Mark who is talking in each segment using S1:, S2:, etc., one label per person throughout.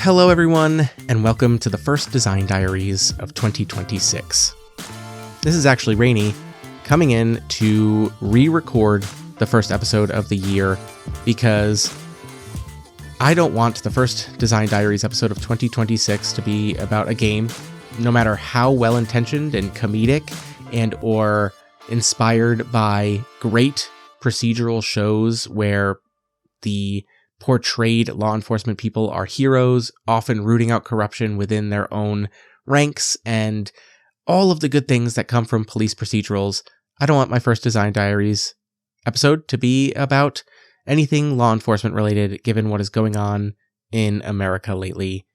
S1: Hello everyone, and welcome to the first Design Diaries of 2026. This is actually Rainy, coming in to re-record the first episode of the year because I don't want the first Design Diaries episode of 2026 to be about a game, no matter how well-intentioned and comedic and or inspired by great procedural shows where the portrayed law enforcement people are heroes, often rooting out corruption within their own ranks, and all of the good things that come from police procedurals. I don't want my first Design Diaries episode to be about anything law enforcement related, given what is going on in America lately.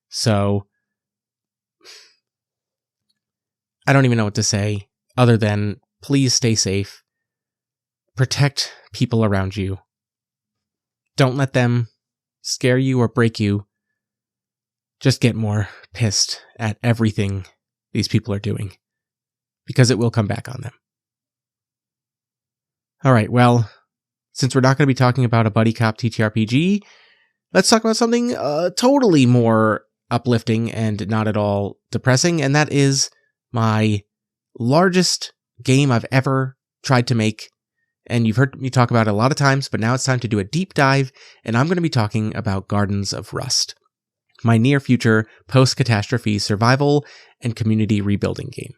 S1: So, I don't even know what to say, other than please stay safe. Protect people around you. Don't let them scare you or break you. Just get more pissed at everything these people are doing, because it will come back on them. Alright, well, since we're not going to be talking about a buddy cop TTRPG, let's talk about something totally more uplifting and not at all depressing, and that is my largest game I've ever tried to make. And you've heard me talk about it a lot of times, but now it's time to do a deep dive, and I'm going to be talking about Gardens of Rust, my near future post-catastrophe survival and community rebuilding game.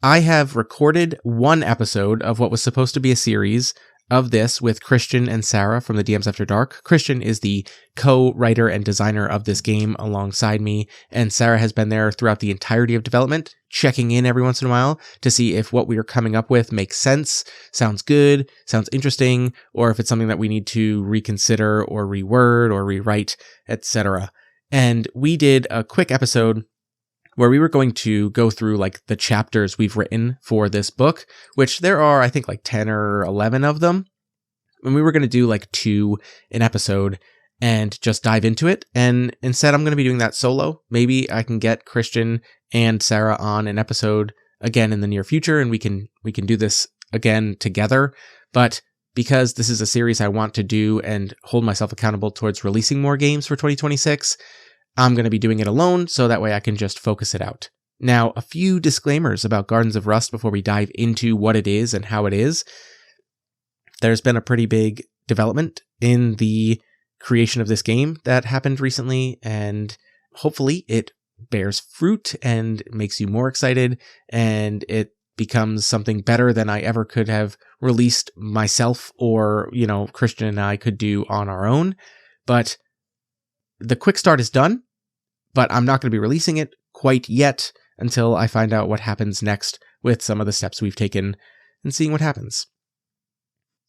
S1: I have recorded one episode of what was supposed to be a series of this with Christian and Sarah from the DMs After Dark. Christian is the co-writer and designer of this game alongside me, and Sarah has been there throughout the entirety of development, checking in every once in a while to see if what we are coming up with makes sense, sounds good, sounds interesting, or if it's something that we need to reconsider or reword or rewrite, etc. And we did a quick episode where we were going to go through like the chapters we've written for this book, which there are, I think, like 10 or 11 of them. And we were going to do like 2 an episode and just dive into it. And instead, I'm going to be doing that solo. Maybe I can get Christian and Sarah on an episode again in the near future, and we can do this again together. But because this is a series I want to do and hold myself accountable towards releasing more games for 2026, I'm going to be doing it alone, so that way I can just focus it out. Now, a few disclaimers about Gardens of Rust before we dive into what it is and how it is. There's been a pretty big development in the creation of this game that happened recently, and hopefully it bears fruit and makes you more excited, and it becomes something better than I ever could have released myself, or, Christian and I could do on our own. But the quick start is done, but I'm not going to be releasing it quite yet until I find out what happens next with some of the steps we've taken and seeing what happens.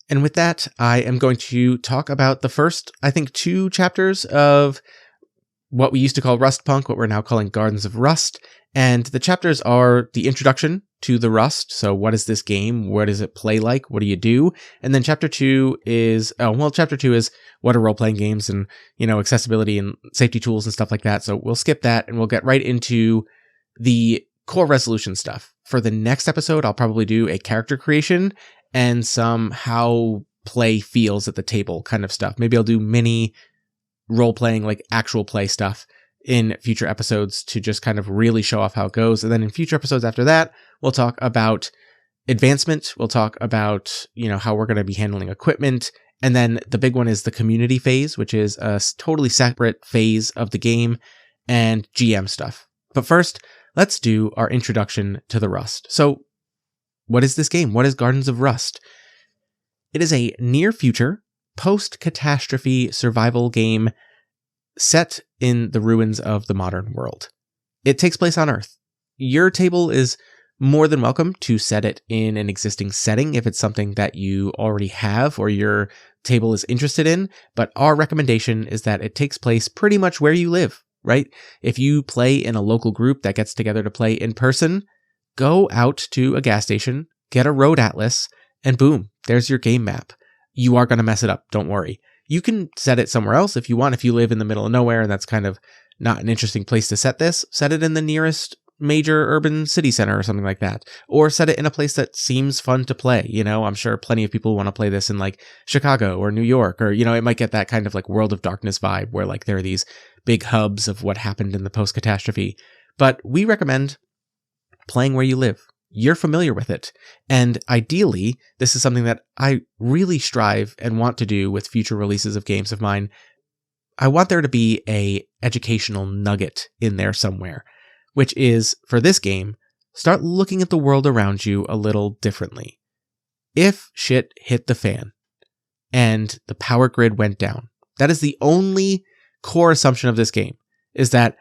S1: And with that, I am going to talk about the first, I think, 2 chapters of what we used to call Rustpunk, what we're now calling Gardens of Rust. And the chapters are the introduction to the Rust. So what is this game? What does it play like? What do you do? And then chapter 2 is what are role-playing games and, accessibility and safety tools and stuff like that. So we'll skip that and we'll get right into the core resolution stuff. For the next episode, I'll probably do a character creation and some how play feels at the table kind of stuff. Maybe I'll do mini role-playing, like actual play stuff in future episodes to just kind of really show off how it goes. And then in future episodes after that, we'll talk about advancement. We'll talk about, how we're going to be handling equipment. And then the big one is the community phase, which is a totally separate phase of the game, and GM stuff. But first, let's do our introduction to the Rust. So what is this game? What is Gardens of Rust? It is a near future post-catastrophe survival game set in the ruins of the modern world. It takes place on Earth. Your table is more than welcome to set it in an existing setting if it's something that you already have or your table is interested in, but our recommendation is that it takes place pretty much where you live, right? If you play in a local group that gets together to play in person, go out to a gas station, get a road atlas, and boom, there's your game map. You are going to mess it up, don't worry. You can set it somewhere else if you want. If you live in the middle of nowhere and that's kind of not an interesting place to set this, set it in the nearest major urban city center or something like that, or set it in a place that seems fun to play. I'm sure plenty of people want to play this in like Chicago or New York, or, it might get that kind of like World of Darkness vibe where like there are these big hubs of what happened in the post-catastrophe. But we recommend playing where you live. You're familiar with it. And ideally, this is something that I really strive and want to do with future releases of games of mine. I want there to be a educational nugget in there somewhere, which is, for this game, start looking at the world around you a little differently. If shit hit the fan and the power grid went down, that is the only core assumption of this game, is that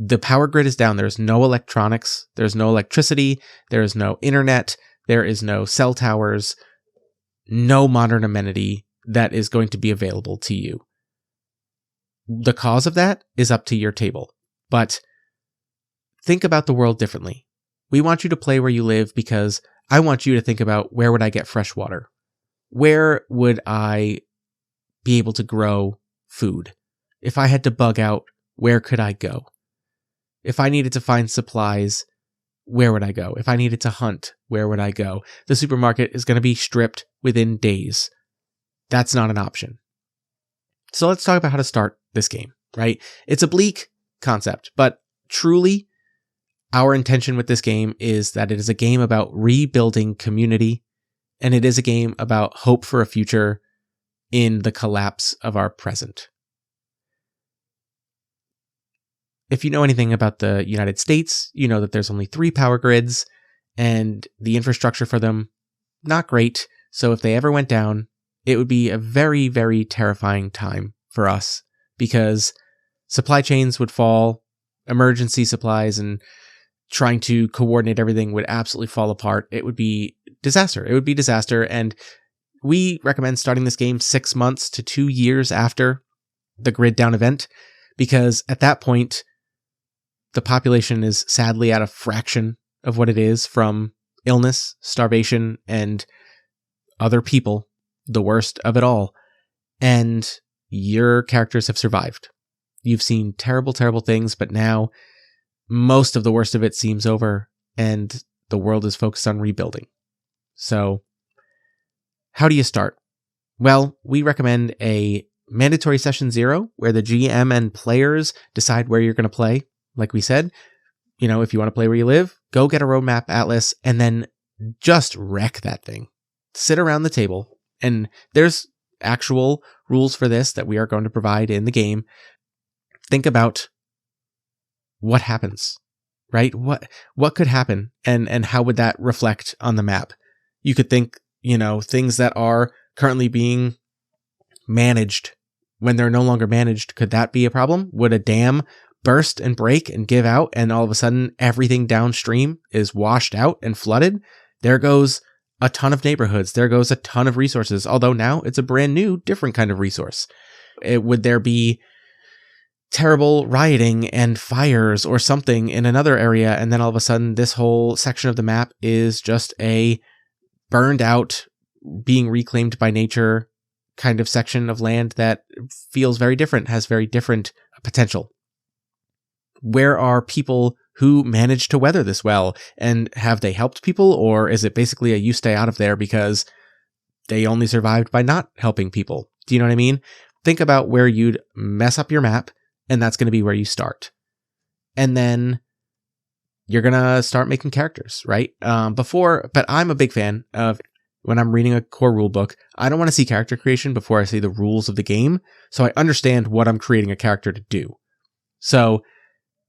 S1: the power grid is down. There's no electronics, there's no electricity, there is no internet, there is no cell towers, no modern amenity that is going to be available to you. The cause of that is up to your table, but think about the world differently. We want you to play where you live because I want you to think about, where would I get fresh water? Where would I be able to grow food? If I had to bug out, where could I go? If I needed to find supplies, where would I go? If I needed to hunt, where would I go? The supermarket is going to be stripped within days. That's not an option. So let's talk about how to start this game, right? It's a bleak concept, but truly, our intention with this game is that it is a game about rebuilding community, and it is a game about hope for a future in the collapse of our present. If you know anything about the United States, you know that there's only 3 power grids, and the infrastructure for them, not great. So if they ever went down, it would be a very, very terrifying time for us, because supply chains would fall, emergency supplies and trying to coordinate everything would absolutely fall apart. It would be disaster. It would be disaster. And we recommend starting this game 6 months to 2 years after the grid down event, because at that point, the population is sadly at a fraction of what it is from illness, starvation, and other people, the worst of it all. And your characters have survived. You've seen terrible, terrible things, but now most of the worst of it seems over, and the world is focused on rebuilding. So, how do you start? Well, we recommend a mandatory session 0, where the GM and players decide where you're going to play. Like we said, if you want to play where you live, go get a roadmap atlas and then just wreck that thing. Sit around the table, and there's actual rules for this that we are going to provide in the game. Think about what happens, right? What could happen, and how would that reflect on the map? You could think, things that are currently being managed, when they're no longer managed, could that be a problem? Would a dam burst and break and give out, and all of a sudden everything downstream is washed out and flooded? There goes a ton of neighborhoods. There goes a ton of resources, although now it's a brand new, different kind of resource. Would there be terrible rioting and fires or something in another area, and then all of a sudden this whole section of the map is just a burned out, being reclaimed by nature kind of section of land that feels very different, has very different potential? Where are people who manage to weather this well, and have they helped people, or is it basically a you stay out of there because they only survived by not helping people? Do you know what I mean? Think about where you'd mess up your map, and that's going to be where you start. And then you're going to start making characters, right? But I'm a big fan of, when I'm reading a core rule book, I don't want to see character creation before I see the rules of the game, so I understand what I'm creating a character to do. So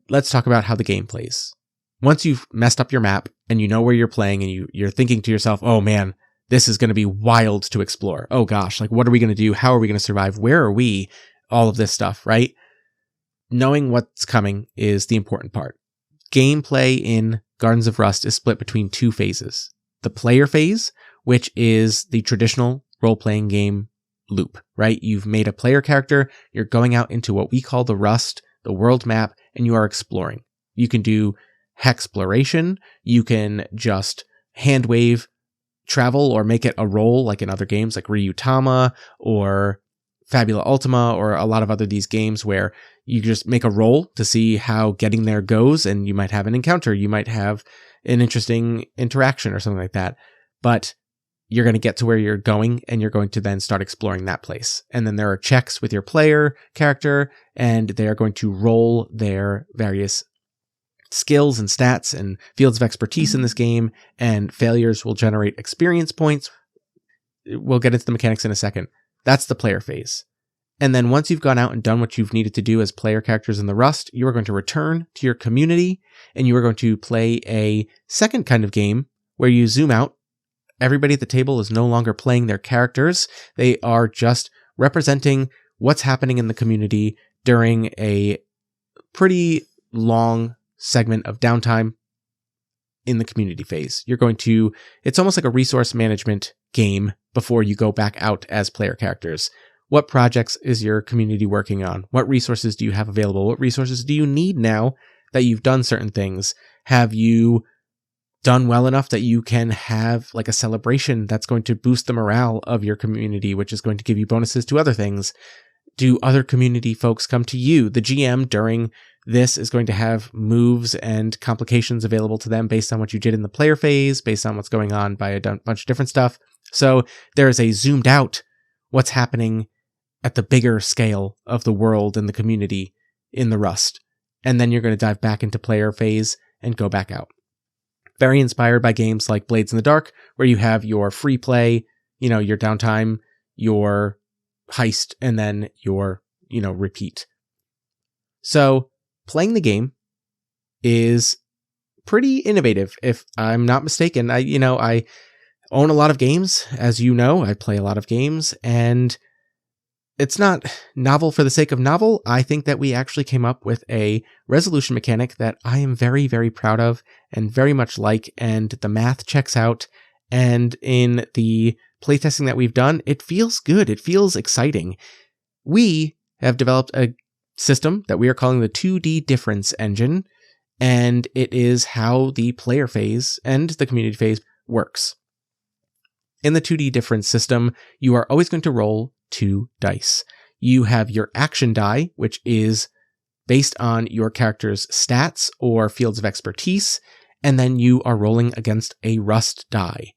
S1: let's talk about how the game plays. Once you've messed up your map and you know where you're playing, and you're thinking to yourself, oh man, this is going to be wild to explore. Oh gosh, like what are we going to do? How are we going to survive? Where are we? All of this stuff, right? Knowing what's coming is the important part. Gameplay in Gardens of Rust is split between 2 phases. The player phase, which is the traditional role-playing game loop, right? You've made a player character, you're going out into what we call the Rust, the world map, and you are exploring. You can do hexploration, you can just hand wave travel or make it a role like in other games like Ryutama or Fabula Ultima or a lot of other these games where you just make a roll to see how getting there goes, and you might have an encounter, you might have an interesting interaction or something like that. But you're going to get to where you're going, and you're going to then start exploring that place. And then there are checks with your player character, and they are going to roll their various skills and stats and fields of expertise in this game, and failures will generate experience points. We'll get into the mechanics in a second. That's the player phase. And then once you've gone out and done what you've needed to do as player characters in the Rust, you are going to return to your community, and you are going to play a second kind of game where you zoom out. Everybody at the table is no longer playing their characters. They are just representing what's happening in the community during a pretty long segment of downtime in the community phase. It's almost like a resource management game before you go back out as player characters. What projects is your community working on? What resources do you have available? What resources do you need now that you've done certain things? Have you done well enough that you can have like a celebration that's going to boost the morale of your community, which is going to give you bonuses to other things? Do other community folks come to you? The GM during this is going to have moves and complications available to them based on what you did in the player phase, based on what's going on by a bunch of different stuff. So there is a zoomed out what's happening at the bigger scale of the world and the community in the Rust. And then you're going to dive back into player phase and go back out. Very inspired by games like Blades in the Dark, where you have your free play, your downtime, your heist, and then your, repeat. So playing the game is pretty innovative, if I'm not mistaken. I own a lot of games, as you know. I play a lot of games, and it's not novel for the sake of novel. I think that we actually came up with a resolution mechanic that I am very, very proud of and very much like, and the math checks out. And in the playtesting that we've done, it feels good. It feels exciting. We have developed a system that we are calling the 2D difference engine, and it is how the player phase and the community phase works. In the 2D difference system, you are always going to roll 2 dice. You have your action die, which is based on your character's stats or fields of expertise, and then you are rolling against a Rust die.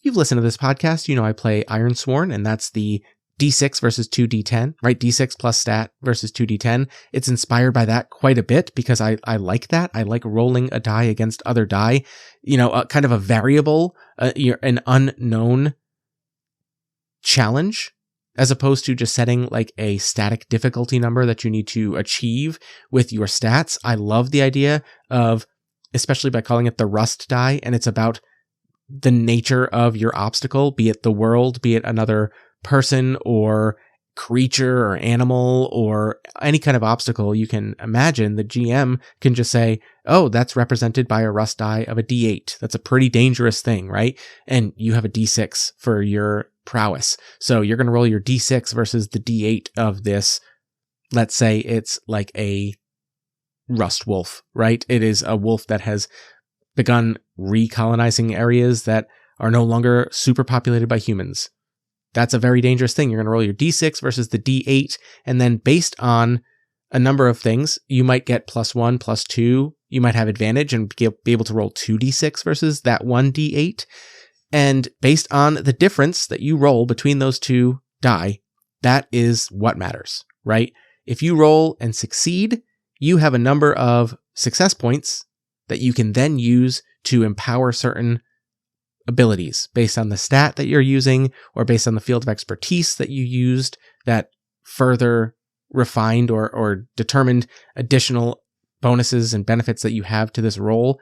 S1: You've listened to this podcast, I play Ironsworn, and that's the D6 versus 2D10, right? D6 plus stat versus 2D10. It's inspired by that quite a bit because I like that. I like rolling a die against other die, kind of a variable, an unknown challenge, as opposed to just setting like a static difficulty number that you need to achieve with your stats. I love the idea of, especially by calling it the Rust die, and it's about the nature of your obstacle, be it the world, be it another person or creature or animal or any kind of obstacle you can imagine. The GM can just say, oh, that's represented by a Rust die of a D8. That's a pretty dangerous thing, right? And you have a D6 for your prowess. So you're going to roll your D6 versus the D8 of this. Let's say it's like a Rust wolf, right? It is a wolf that has begun recolonizing areas that are no longer super populated by humans. That's a very dangerous thing. You're going to roll your D6 versus the D8, and then based on a number of things, you might get +1, +2. You might have advantage and be able to roll 2D6 versus that 1D8. And based on the difference that you roll between those two die, that is what matters, right? If you roll and succeed, you have a number of success points that you can then use to empower certain abilities based on the stat that you're using or based on the field of expertise that you used that further refined or determined additional bonuses and benefits that you have to this role.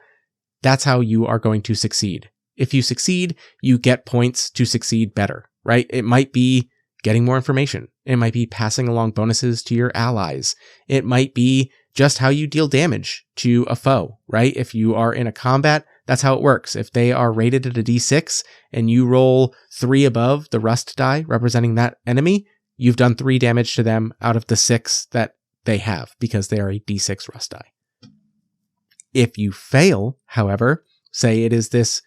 S1: That's how you are going to succeed. If you succeed, you get points to succeed better, right? It might be getting more information. It might be passing along bonuses to your allies. It might be just how you deal damage to a foe, right? If you are in a combat, that's how it works. If they are rated at a D6 and you roll 3 above the Rust die representing that enemy, you've done 3 damage to them out of the 6 that they have because they are a D6 Rust die. If you fail, however, say it is this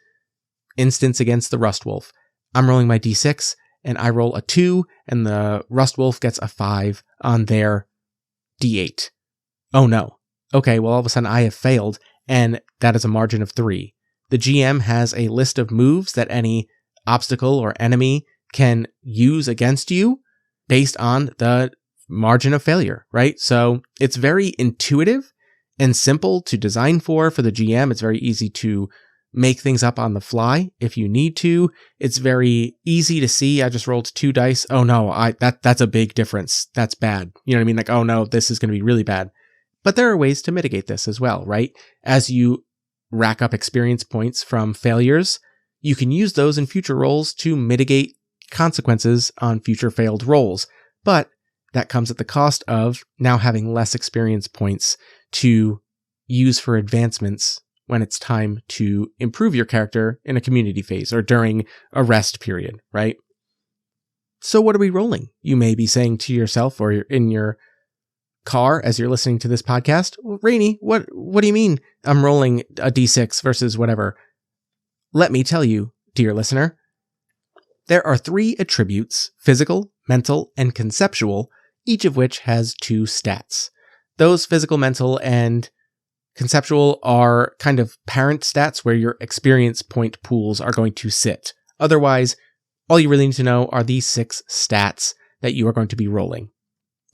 S1: instance against the Rust Wolf, I'm rolling my D6 and I roll a 2, and the Rust Wolf gets a 5 on their D8. Oh no. Okay, well all of a sudden I have failed, and that is a margin of 3. The GM has a list of moves that any obstacle or enemy can use against you based on the margin of failure, right? So it's very intuitive and simple to design for the GM. It's very easy to make things up on the fly if you need to. It's very easy to see. I just rolled 2 dice. Oh no, that's a big difference. That's bad. You know what I mean? Like, oh no, this is going to be really bad. But there are ways to mitigate this as well, right? As you rack up experience points from failures, you can use those in future rolls to mitigate consequences on future failed rolls. But that comes at the cost of now having less experience points to use for advancements when it's time to improve your character in a community phase or during a rest period, right? So what are we rolling? You may be saying to yourself, or you're in your car as you're listening to this podcast, well, Rainey, what do you mean I'm rolling a d6 versus whatever? Let me tell you, dear listener, there are 3 attributes, physical, mental, and conceptual, each of which has 2 stats. Those physical, mental, and conceptual are kind of parent stats where your experience point pools are going to sit. Otherwise, all you really need to know are these 6 stats that you are going to be rolling.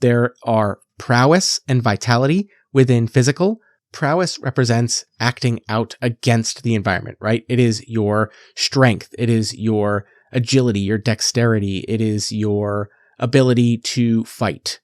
S1: There are prowess and vitality within physical. Prowess represents acting out against the environment, right? It is your strength. It is your agility, your dexterity. It is your ability to fight.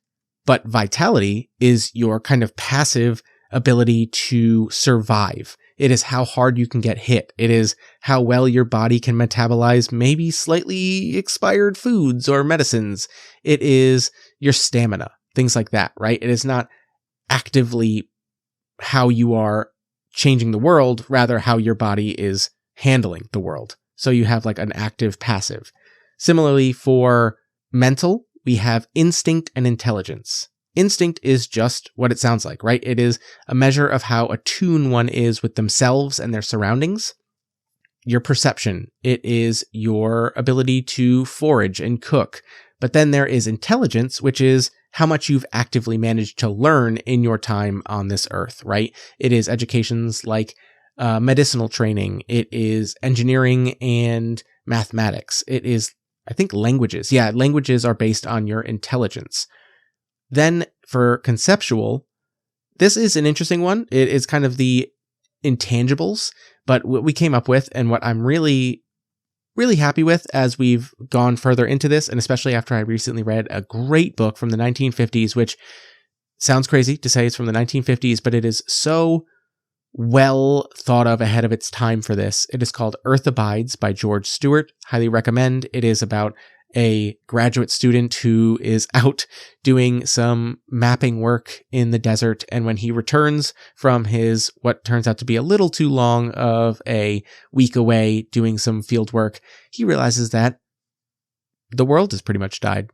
S1: But vitality is your kind of passive ability to survive. It is how hard you can get hit. It is how well your body can metabolize maybe slightly expired foods or medicines. It is your stamina, things like that, right? It is not actively how you are changing the world, rather how your body is handling the world. So you have like an active passive. Similarly, for mental, we have instinct and intelligence. Instinct is just what it sounds like, right? It is a measure of how attuned one is with themselves and their surroundings. Your perception, it is your ability to forage and cook. But then there is intelligence, which is how much you've actively managed to learn in your time on this earth, right? It is educations like medicinal training. It is engineering and mathematics. It is, I think, languages. Yeah, languages are based on your intelligence. Then for conceptual, this is an interesting one. It is kind of the intangibles, but what we came up with and what I'm really happy with as we've gone further into this, and especially after I recently read a great book from the 1950s, which sounds crazy to say it's from the 1950s, but it is so well thought of ahead of its time for this. It is called Earth Abides by George Stewart. Highly recommend. It is about a graduate student who is out doing some mapping work in the desert. And when he returns from his, what turns out to be a little too long of a week away doing some field work, he realizes that the world has pretty much died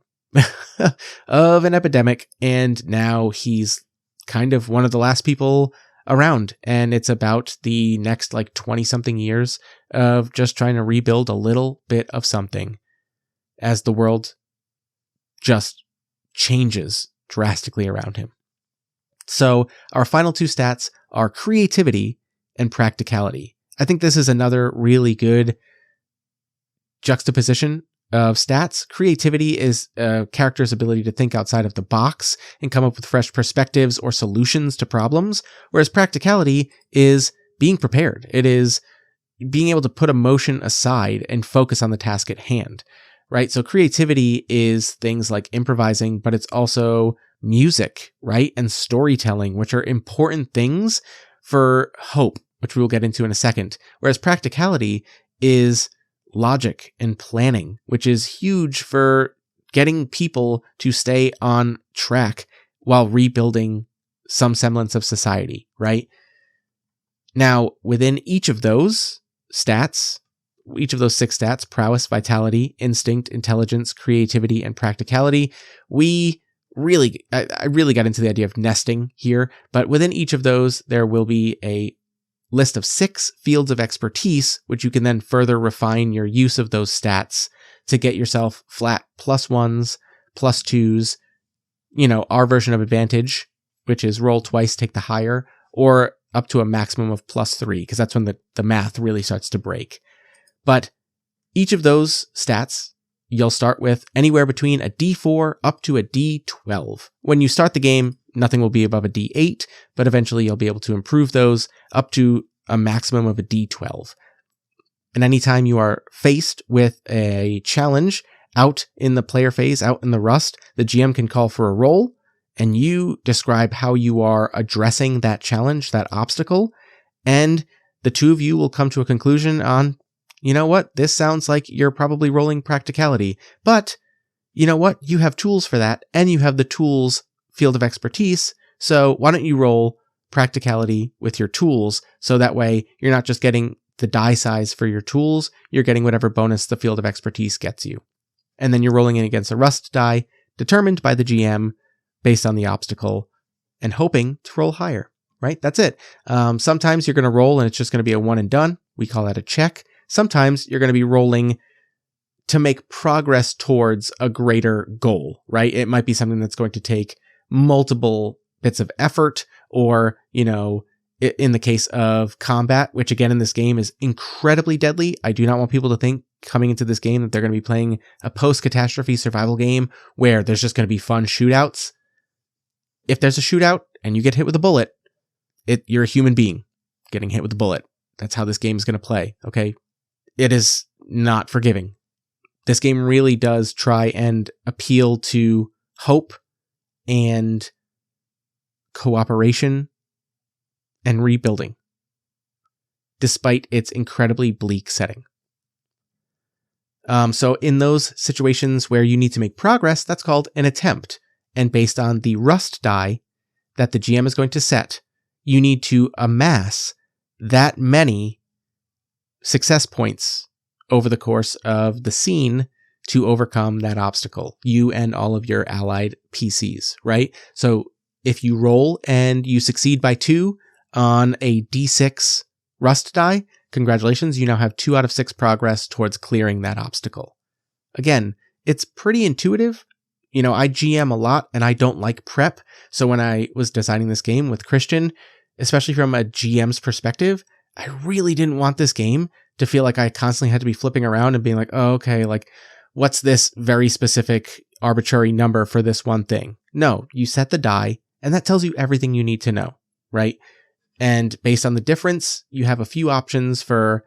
S1: of an epidemic. And now he's kind of one of the last people around. And it's about the next like 20 something years of just trying to rebuild a little bit of something as the world just changes drastically around him. So our final 2 stats are creativity and practicality. I think this is another really good juxtaposition of stats. Creativity is a character's ability to think outside of the box and come up with fresh perspectives or solutions to problems, whereas practicality is being prepared. It is being able to put emotion aside and focus on the task at hand. Right? So creativity is things like improvising, but it's also music, right? And storytelling, which are important things for hope, which we'll get into in a second. Whereas practicality is logic and planning, which is huge for getting people to stay on track while rebuilding some semblance of society, right? Now, within each of those stats, each of those 6 stats, prowess, vitality, instinct, intelligence, creativity, and practicality, I really got into the idea of nesting here, but within each of those, there will be a list of 6 fields of expertise, which you can then further refine your use of those stats to get yourself flat +1s, +2s, our version of advantage, which is roll twice, take the higher, or up to a maximum of +3, because that's when the math really starts to break. But each of those stats, you'll start with anywhere between a D4 up to a D12. When you start the game, nothing will be above a D8, but eventually you'll be able to improve those up to a maximum of a D12. And anytime you are faced with a challenge out in the player phase, out in the rust, the GM can call for a roll, and you describe how you are addressing that challenge, that obstacle, and the two of you will come to a conclusion on, you know what, this sounds like you're probably rolling practicality, but you know what, you have tools for that, and you have the tools field of expertise, so why don't you roll practicality with your tools, so that way you're not just getting the die size for your tools, you're getting whatever bonus the field of expertise gets you. And then you're rolling in against a rust die, determined by the GM based on the obstacle, and hoping to roll higher, right? That's it. Sometimes you're going to roll and it's just going to be a one and done. We call that a check. Sometimes you're going to be rolling to make progress towards a greater goal, right? It might be something that's going to take multiple bits of effort, or, in the case of combat, which again in this game is incredibly deadly. I do not want people to think coming into this game that they're going to be playing a post-catastrophe survival game where there's just going to be fun shootouts. If there's a shootout and you get hit with a bullet, you're a human being getting hit with a bullet. That's how this game is going to play, okay? It is not forgiving. This game really does try and appeal to hope and cooperation and rebuilding, despite its incredibly bleak setting. So in those situations where you need to make progress, that's called an attempt. And based on the rust die that the GM is going to set, you need to amass that many success points over the course of the scene to overcome that obstacle, you and all of your allied PCs, right? So if you roll and you succeed by 2 on a D6 rust die, congratulations, you now have 2 out of 6 progress towards clearing that obstacle. Again, it's pretty intuitive. I GM a lot and I don't like prep. So when I was designing this game with Christian, especially from a GM's perspective, I really didn't want this game to feel like I constantly had to be flipping around and being like, oh, okay, like, what's this very specific arbitrary number for this one thing? No, you set the die and that tells you everything you need to know, right? And based on the difference, you have a few options for,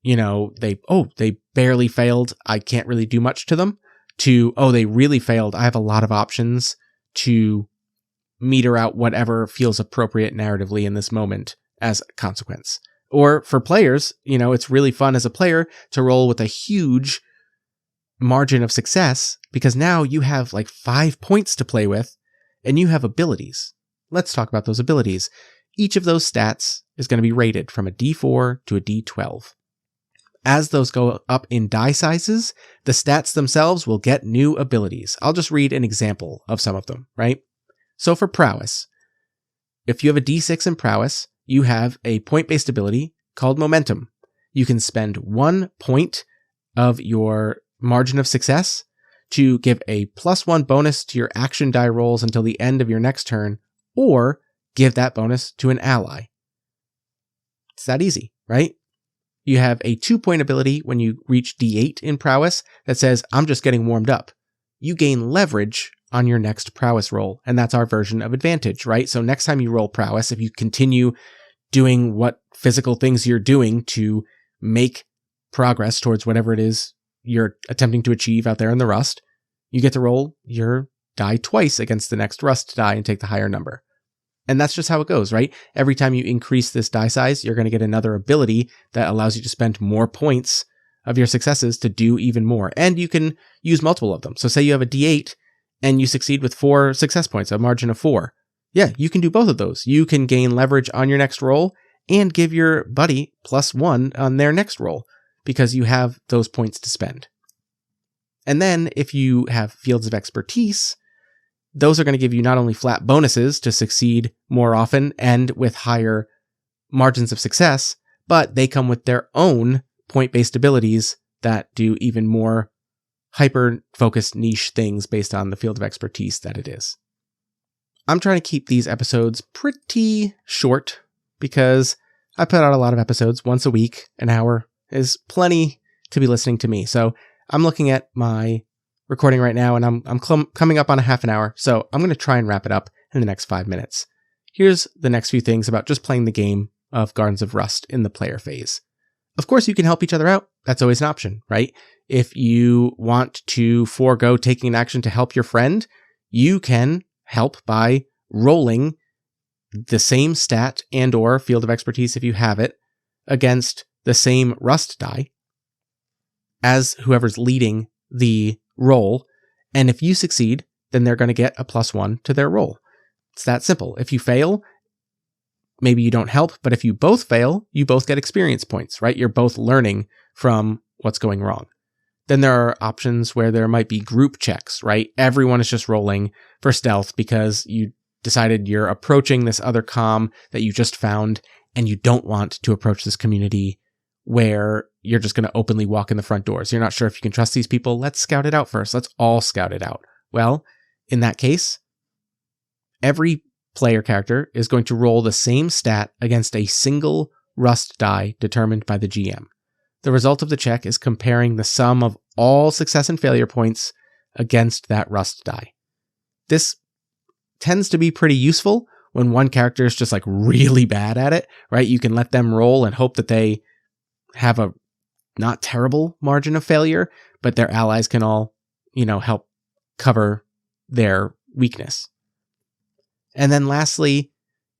S1: they barely failed, I can't really do much to them, to, they really failed, I have a lot of options to meter out whatever feels appropriate narratively in this moment as a consequence. Or for players, it's really fun as a player to roll with a huge margin of success, because now you have like 5 points to play with and you have abilities. Let's talk about those abilities. Each of those stats is going to be rated from a D4 to a D12. As those go up in die sizes, the stats themselves will get new abilities. I'll just read an example of some of them, right? So for prowess, if you have a D6 in prowess, you have a point-based ability called momentum. You can spend 1 point of your margin of success to give a +1 bonus to your action die rolls until the end of your next turn, or give that bonus to an ally. It's that easy, right? You have a 2-point ability when you reach D8 in prowess that says, I'm just getting warmed up. You gain leverage on your next prowess roll, and that's our version of advantage, right? So next time you roll prowess, if you continue doing what physical things you're doing to make progress towards whatever it is you're attempting to achieve out there in the rust, you get to roll your die twice against the next rust die and take the higher number. And that's just how it goes, right? Every time you increase this die size, you're going to get another ability that allows you to spend more points of your successes to do even more. And you can use multiple of them. So say you have a D8 and you succeed with 4 success points, a margin of 4. Yeah, you can do both of those. You can gain leverage on your next roll and give your buddy +1 on their next roll because you have those points to spend. And then if you have fields of expertise, those are going to give you not only flat bonuses to succeed more often and with higher margins of success, but they come with their own point-based abilities that do even more hyper-focused niche things based on the field of expertise that it is. I'm trying to keep these episodes pretty short because I put out a lot of episodes once a week. An hour is plenty to be listening to me. So I'm looking at my recording right now, and I'm coming up on a half an hour. So I'm going to try and wrap it up in the next 5 minutes. Here's the next few things about just playing the game of Gardens of Rust in the player phase. Of course, you can help each other out. That's always an option, right? If you want to forego taking an action to help your friend, you can help by rolling the same stat and or field of expertise, if you have it, against the same Rust die as whoever's leading the roll. And if you succeed, then they're going to get a +1 to their roll. It's that simple. If you fail, maybe you don't help, but if you both fail, you both get experience points, right? You're both learning from what's going wrong. Then there are options where there might be group checks, right? Everyone is just rolling for stealth because you decided you're approaching this other comm that you just found, and you don't want to approach this community where you're just going to openly walk in the front doors. You're not sure if you can trust these people. Let's scout it out first. Let's all scout it out. Well, in that case, every player character is going to roll the same stat against a single Rust die determined by the GM. The result of the check is comparing the sum of all success and failure points against that Rust die. This tends to be pretty useful when one character is just like really bad at it, right? You can let them roll and hope that they have a not terrible margin of failure, but their allies can all, help cover their weakness. And then lastly,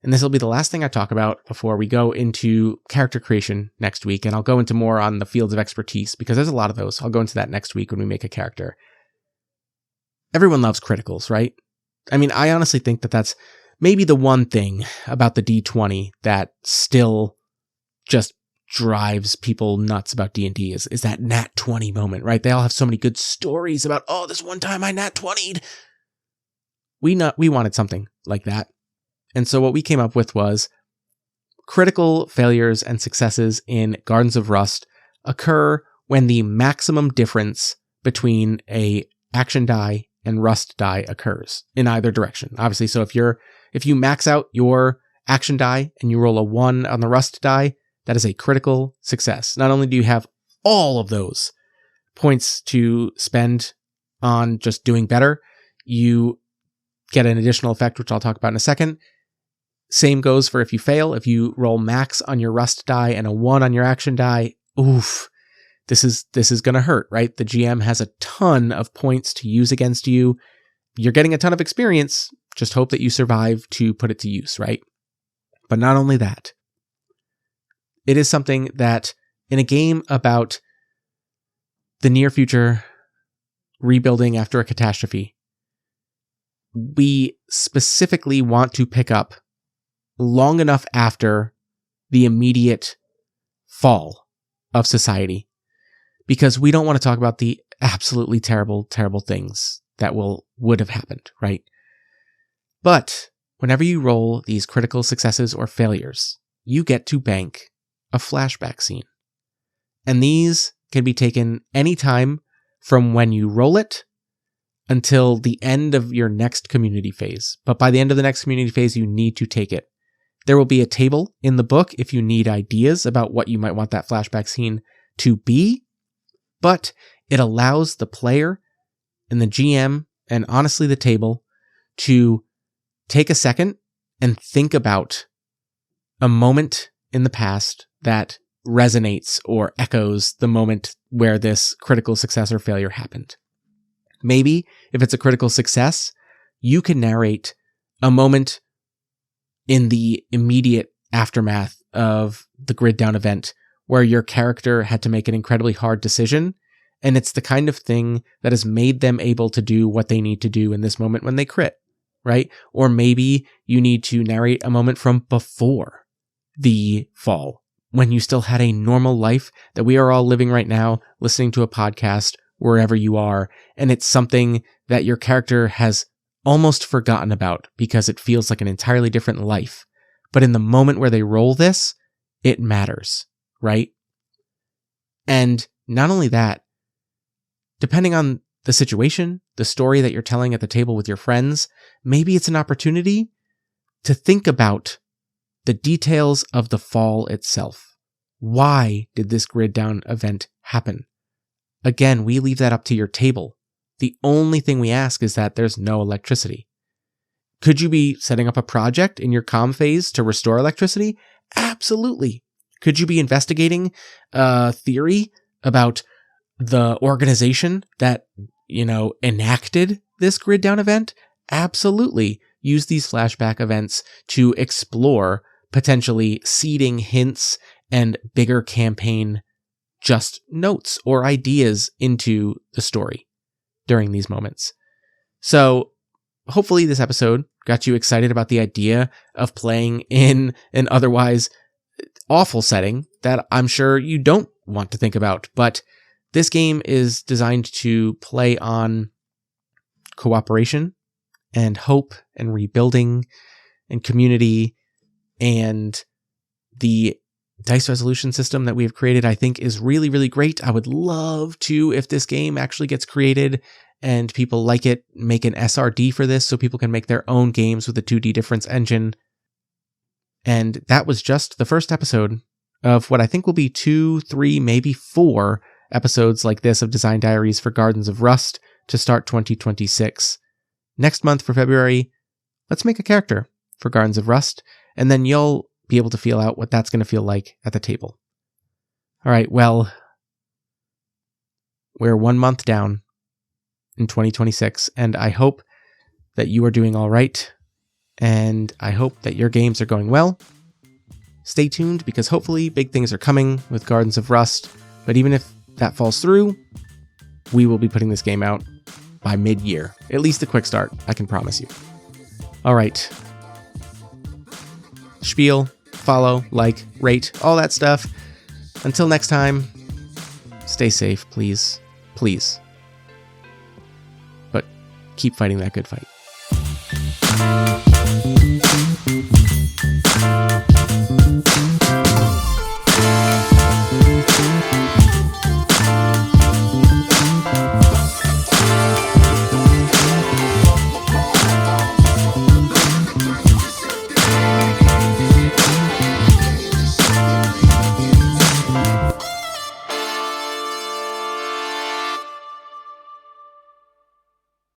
S1: and this will be the last thing I talk about before we go into character creation next week, and I'll go into more on the fields of expertise because there's a lot of those. I'll go into that next week when we make a character. Everyone loves criticals, right? I mean, I honestly think that that's maybe the one thing about the D20 that still just drives people nuts about D&D is that nat 20 moment, right? They all have so many good stories about, oh, this one time I nat 20'd. We wanted something like that. And so what we came up with was critical failures and successes in Gardens of Rust occur when the maximum difference between a action die and Rust die occurs in either direction. Obviously, so if you max out your action die and you roll a 1 on the Rust die, that is a critical success. Not only do you have all of those points to spend on just doing better, you get an additional effect, which I'll talk about in a second. Same goes for if you fail. If you roll max on your Rust die and a 1 on your action die, oof, this is going to hurt, right? The GM has a ton of points to use against you. You're getting a ton of experience. Just hope that you survive to put it to use, right? But not only that, it is something that in a game about the near future rebuilding after a catastrophe, we specifically want to pick up long enough after the immediate fall of society, because we don't want to talk about the absolutely terrible, terrible things that would have happened, right? But whenever you roll these critical successes or failures, you get to bank a flashback scene. And these can be taken anytime from when you roll it until the end of your next community phase. But by the end of the next community phase, you need to take it. There will be a table in the book if you need ideas about what you might want that flashback scene to be, but it allows the player and the GM, and honestly the table, to take a second and think about a moment in the past that resonates or echoes the moment where this critical success or failure happened. Maybe if it's a critical success, you can narrate a moment in the immediate aftermath of the grid down event where your character had to make an incredibly hard decision, and it's the kind of thing that has made them able to do what they need to do in this moment when they crit, right? Or maybe you need to narrate a moment from before the fall, when you still had a normal life that we are all living right now, listening to a podcast wherever you are, and it's something that your character has almost forgotten about because it feels like an entirely different life. But in the moment where they roll this, it matters, right? And not only that, depending on the situation, the story that you're telling at the table with your friends, maybe it's an opportunity to think about the details of the fall itself. Why did this grid down event happen? Again, we leave that up to your table. The only thing we ask is that there's no electricity. Could you be setting up a project in your comm phase to restore electricity? Absolutely. Could you be investigating a theory about the organization that, enacted this grid down event? Absolutely. Use these flashback events to explore potentially seeding hints and bigger campaign just notes or ideas into the story during these moments. So hopefully this episode got you excited about the idea of playing in an otherwise awful setting that I'm sure you don't want to think about. But this game is designed to play on cooperation and hope and rebuilding and community, and the dice resolution system that we have created, I think, is really, really great. I would love to, if this game actually gets created and people like it, make an SRD for this so people can make their own games with a 2D difference engine. And that was just the first episode of what I think will be 2, 3, maybe 4 episodes like this of Design Diaries for Gardens of Rust to start 2026. Next month for February, let's make a character for Gardens of Rust, and then you'll be able to feel out what that's going to feel like at the table. All right, well, we're 1 month down in 2026, and I hope that you are doing all right, and I hope that your games are going well. Stay tuned, because hopefully big things are coming with Gardens of Rust, but even if that falls through, we will be putting this game out by mid-year. At least a quick start, I can promise you. All right. Spiel, follow, like, rate, all that stuff. Until next time, stay safe, please. Please. But keep fighting that good fight.